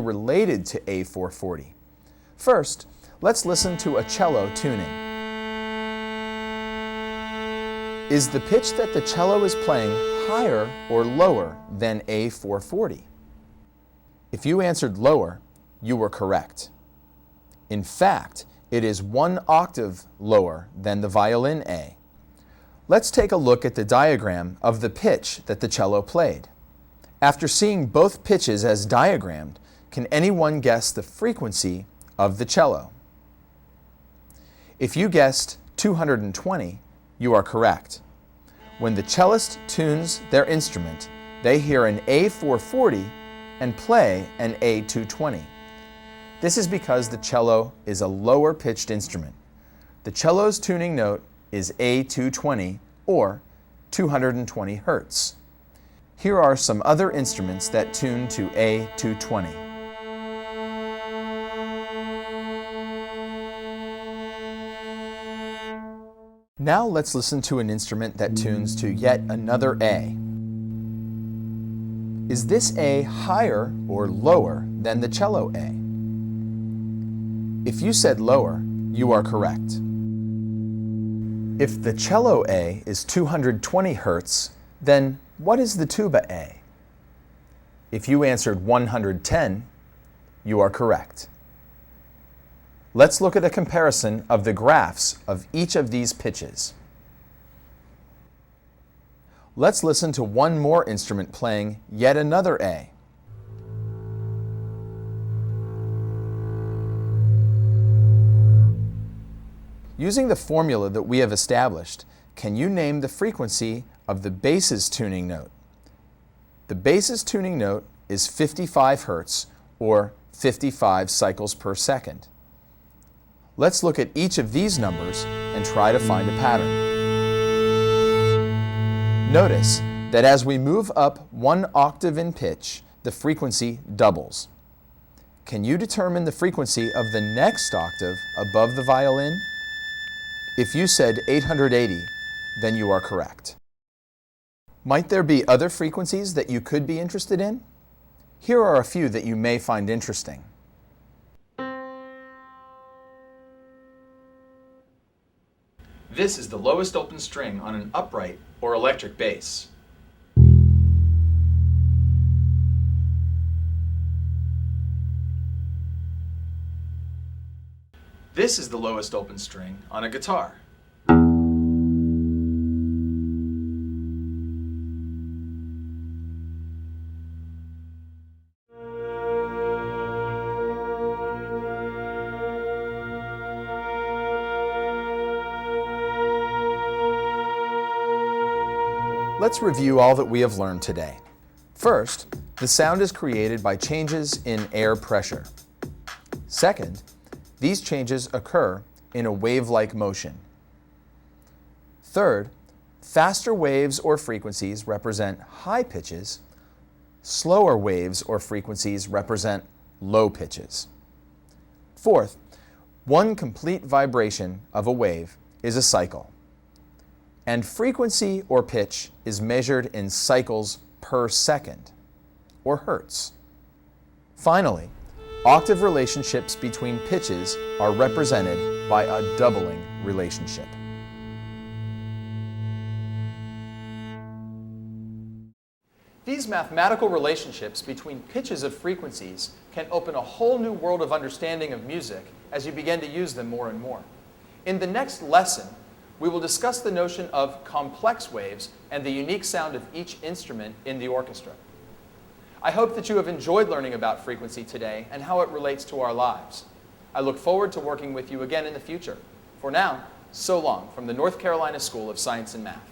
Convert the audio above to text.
related to A440. First, let's listen to a cello tuning. Is the pitch that the cello is playing higher or lower than A440? If you answered lower, you were correct. In fact, it is 1 octave lower than the violin A. Let's take a look at the diagram of the pitch that the cello played. After seeing both pitches as diagrammed, can anyone guess the frequency of the cello? If you guessed 220, you are correct. When the cellist tunes their instrument, they hear an A440 and play an A220. This is because the cello is a lower pitched instrument. The cello's tuning note is A220 or 220 Hertz. Here are some other instruments that tune to A220. Now let's listen to an instrument that tunes to yet another A. Is this A higher or lower than the cello A? If you said lower, you are correct. If the cello A is 220 Hertz, then what is the tuba A? If you answered 110, you are correct. Let's look at a comparison of the graphs of each of these pitches. Let's listen to one more instrument playing yet another A. Using the formula that we have established, can you name the frequency of the bass's tuning note? The bass's tuning note is 55 Hertz or 55 cycles per second. Let's look at each of these numbers and try to find a pattern. Notice that as we move up 1 octave in pitch, the frequency doubles. Can you determine the frequency of the next octave above the violin? If you said 880, then you are correct. Might there be other frequencies that you could be interested in? Here are a few that you may find interesting. This is the lowest open string on an upright or electric bass. This is the lowest open string on a guitar. Let's review all that we have learned today. First, the sound is created by changes in air pressure. Second, these changes occur in a wave-like motion. Third, faster waves or frequencies represent high pitches. Slower waves or frequencies represent low pitches. Fourth, one complete vibration of a wave is a cycle. And frequency or pitch is measured in cycles per second, or hertz. Finally, octave relationships between pitches are represented by a doubling relationship. These mathematical relationships between pitches of frequencies can open a whole new world of understanding of music as you begin to use them more and more. In the next lesson, we will discuss the notion of complex waves and the unique sound of each instrument in the orchestra. I hope that you have enjoyed learning about frequency today and how it relates to our lives. I look forward to working with you again in the future. For now, so long from the North Carolina School of Science and Math.